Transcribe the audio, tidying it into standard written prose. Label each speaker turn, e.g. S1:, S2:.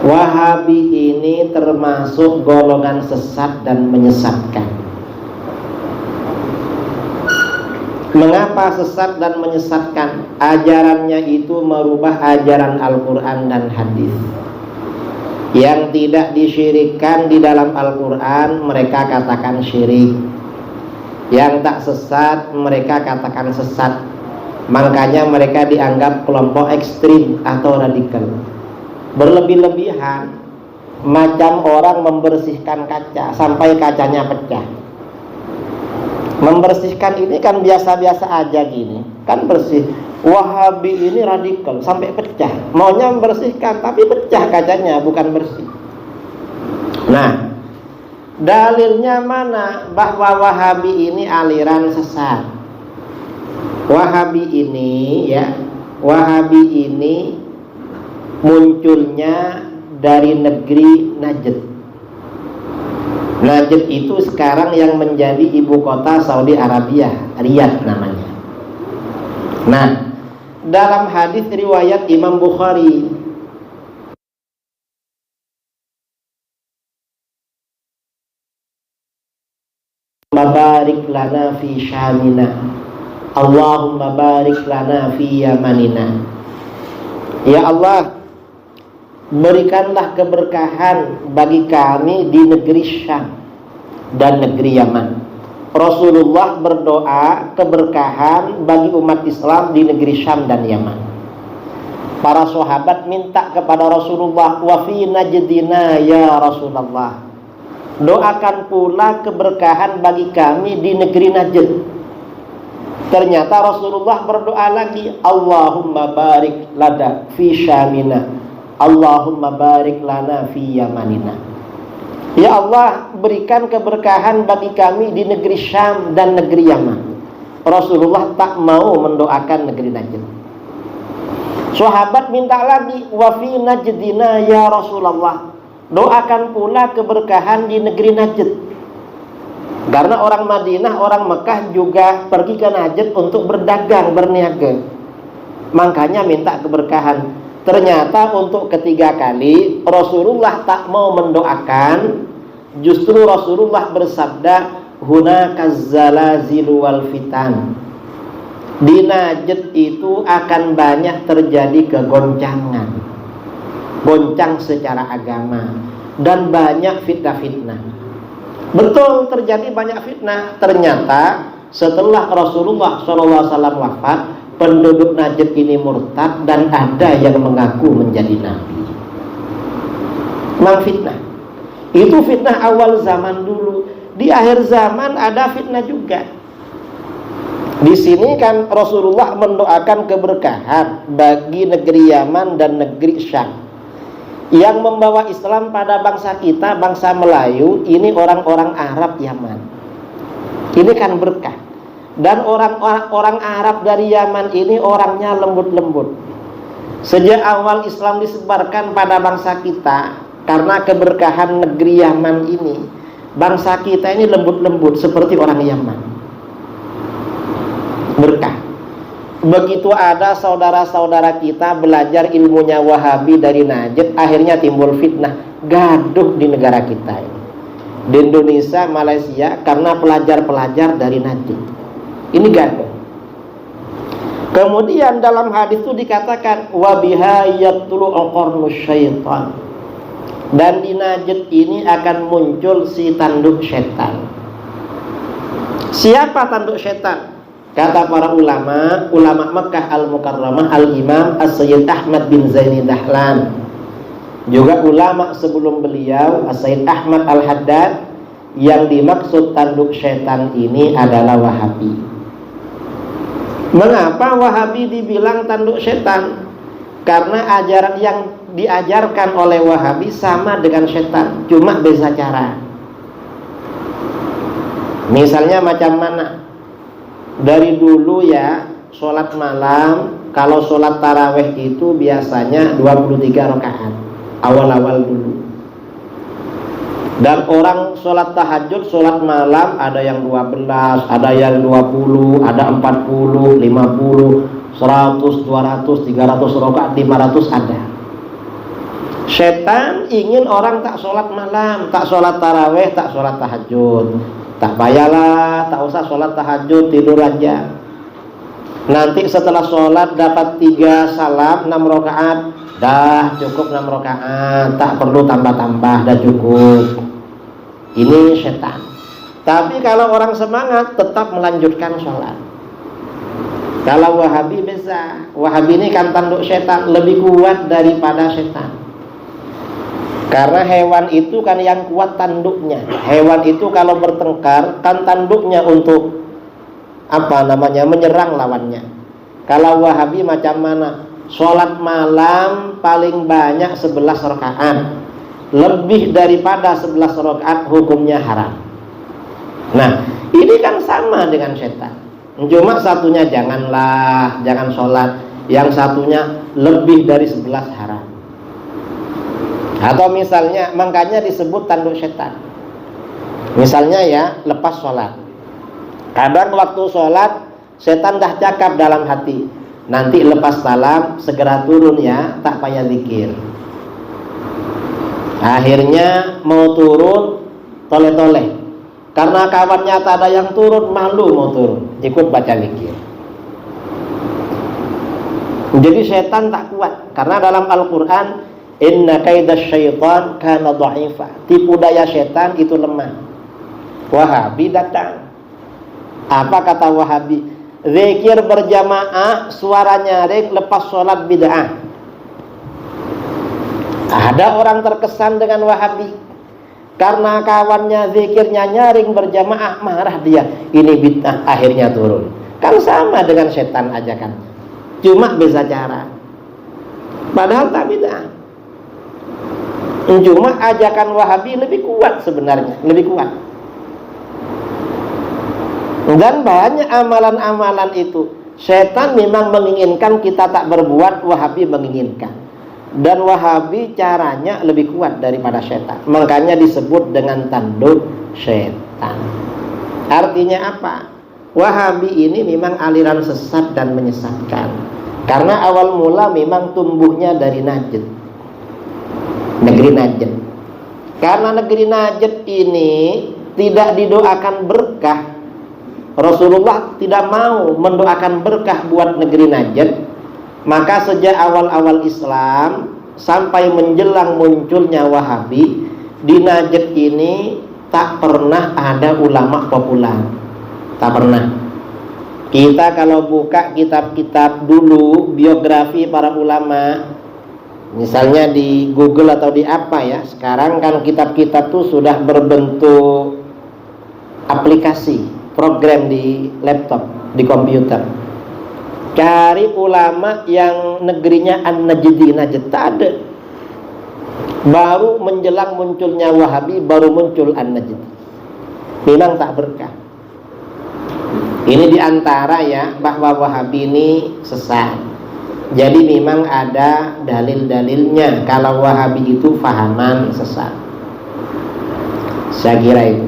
S1: Wahabi ini termasuk golongan sesat dan menyesatkan. Mengapa sesat dan menyesatkan? Ajarannya itu merubah ajaran Al-Quran dan hadis. Yang tidak disyirikkan di dalam Al-Quran mereka katakan syirik. Yang tak sesat mereka katakan sesat. Makanya mereka dianggap kelompok ekstrim atau radikal. Berlebih-lebihan, macam orang membersihkan kaca sampai kacanya pecah. Membersihkan ini kan biasa-biasa aja gini, kan bersih. Wahabi ini radikal sampai pecah, maunya membersihkan tapi pecah kacanya, bukan bersih. Nah, dalilnya mana bahwa Wahabi ini aliran sesat? Wahabi ini munculnya dari negeri Najd. Najd itu sekarang yang menjadi ibu kota Saudi Arabia, Riyadh namanya. Nah, dalam hadis riwayat Imam Bukhari, barik lana fi syamina, Allahumma barik lana fi yamanina. Ya Allah, berikanlah keberkahan bagi kami di negeri Syam dan negeri Yaman. Rasulullah berdoa keberkahan bagi umat Islam di negeri Syam dan Yaman. Para sahabat minta kepada Rasulullah, wa fi najdina ya Rasulullah, doakan pula keberkahan bagi kami di negeri Najd. Ternyata Rasulullah berdoa lagi, Allahumma barik lana fi syamina, Allahumma barik lana fi yamanina. Ya Allah, berikan keberkahan bagi kami di negeri Syam dan negeri Yaman. Rasulullah tak mau mendoakan negeri Najd. Sahabat minta lagi, wa fi najdina ya Rasulullah, doakan pula keberkahan di negeri Najd. Karena orang Madinah, orang Mekah juga pergi ke Najd untuk berdagang, berniaga. Makanya minta keberkahan. Ternyata untuk ketiga kali Rasulullah tak mau mendoakan. Justru Rasulullah bersabda, hunakaz zalazilu wal fitan. Di Najd itu akan banyak terjadi kegoncangan, goncang secara agama, dan banyak fitnah-fitnah. Betul, terjadi banyak fitnah. Ternyata setelah Rasulullah SAW wafat, penduduk Najd ini murtad dan ada yang mengaku menjadi nabi. Memang fitnah. Itu fitnah awal zaman dulu. Di akhir zaman ada fitnah juga. Di sini kan Rasulullah mendoakan keberkahan bagi negeri Yaman dan negeri Syam. Yang membawa Islam pada bangsa kita, bangsa Melayu, ini orang-orang Arab Yaman. Ini kan berkah. Dan orang Arab dari Yaman ini orangnya lembut-lembut. Sejak awal Islam disebarkan pada bangsa kita, karena keberkahan negeri Yaman ini, bangsa kita ini lembut-lembut seperti orang Yaman. Berkah. Begitu ada saudara-saudara kita belajar ilmunya Wahabi dari Najd, akhirnya timbul fitnah, gaduh di negara kita ini, di Indonesia, Malaysia, karena pelajar-pelajar dari Najd. Ini gaduh. Kemudian dalam hadis itu dikatakan, wa biha yatlu aqarnus syaitan, dan di Najd ini akan muncul si tanduk setan. Siapa tanduk setan? Kata para ulama Mekah Al-Mukarramah, Al-Imam As-Sayyid Ahmad bin Zaini Dahlan, juga ulama sebelum beliau As-Sayyid Ahmad Al-Haddad, yang dimaksud tanduk setan ini adalah Wahabi. Mengapa Wahabi dibilang tanduk setan? Karena ajaran yang diajarkan oleh Wahabi sama dengan setan, cuma beda cara. Misalnya macam mana? Dari dulu ya, sholat malam, kalau sholat taraweh itu biasanya 23 rakaat awal-awal dulu. Dan orang sholat tahajud, sholat malam ada yang 12, ada yang 20, ada 40, 50, 100, 200, 300 rakaat, 500 ada. Setan ingin orang tak sholat malam, tak sholat taraweh, tak sholat tahajud. Tak payahlah, tak usah sholat tahajud, tidur aja. Nanti setelah sholat dapat 3 salam 6 rakaat, dah cukup 6 rakaat, tak perlu tambah-tambah, dah cukup. Ini setan. Tapi kalau orang semangat tetap melanjutkan sholat. Kalau Wahabi bisa, Wahabi ini kan tanduk setan, lebih kuat daripada setan. Karena hewan itu kan yang kuat tanduknya. Hewan itu kalau bertengkar kan tanduknya untuk menyerang lawannya. Kalau Wahabi macam mana? Sholat malam paling banyak 11 rakaat. Lebih daripada 11 rakaat hukumnya haram. Nah, ini kan sama dengan setan. Cuma satunya jangan sholat, yang satunya lebih dari 11 haram. Atau misalnya, makanya disebut tanduk setan. Misalnya ya, lepas sholat. Kadang waktu sholat, setan dah cakap dalam hati, nanti lepas salam, segera turun ya, tak payah zikir. Akhirnya mau turun, toleh-toleh. Karena kawannya tak ada yang turun, malu mau turun, ikut baca zikir. Jadi setan tak kuat. Karena dalam Al-Quran, inna kaidash syaitan kana dha'ifa. Tipu daya setan itu lemah. Wahabi datang. Apa kata Wahabi? Zikir berjamaah, suara nyaring lepas sholat bid'ah. Ada orang terkesan dengan Wahabi karena kawannya zikirnya nyaring berjamaah, marah dia. Ini bid'ah, akhirnya turun. Kan sama dengan setan aja kan. Cuma beza cara. Padahal tak bid'ah. Cuma ajakan Wahabi lebih kuat sebenarnya, lebih kuat. Dan banyak amalan-amalan itu setan memang menginginkan kita tak berbuat, Wahabi menginginkan. Dan Wahabi caranya lebih kuat daripada setan. Makanya disebut dengan tanduk setan. Artinya apa? Wahabi ini memang aliran sesat dan menyesatkan. Karena awal mula memang tumbuhnya dari Najd, negeri Najd. Karena negeri Najd ini tidak didoakan berkah, Rasulullah tidak mau mendoakan berkah buat negeri Najd. Maka sejak awal-awal Islam sampai menjelang munculnya Wahabi, di Najd ini tak pernah ada ulama populer. Tak pernah. Kita kalau buka kitab-kitab dulu, biografi para ulama, misalnya di Google atau di apa ya, sekarang kan kitab-kitab tuh sudah berbentuk aplikasi, program di laptop, di komputer. Cari ulama yang negerinya An-Najdi, Najd tak ada. Baru menjelang munculnya Wahabi, baru muncul An-Najdi. Memang tak berkah. Ini diantara ya, bahwa Wahabi ini sesat. Jadi memang ada dalil-dalilnya kalau Wahabi itu fahaman sesat. Saya kira itu.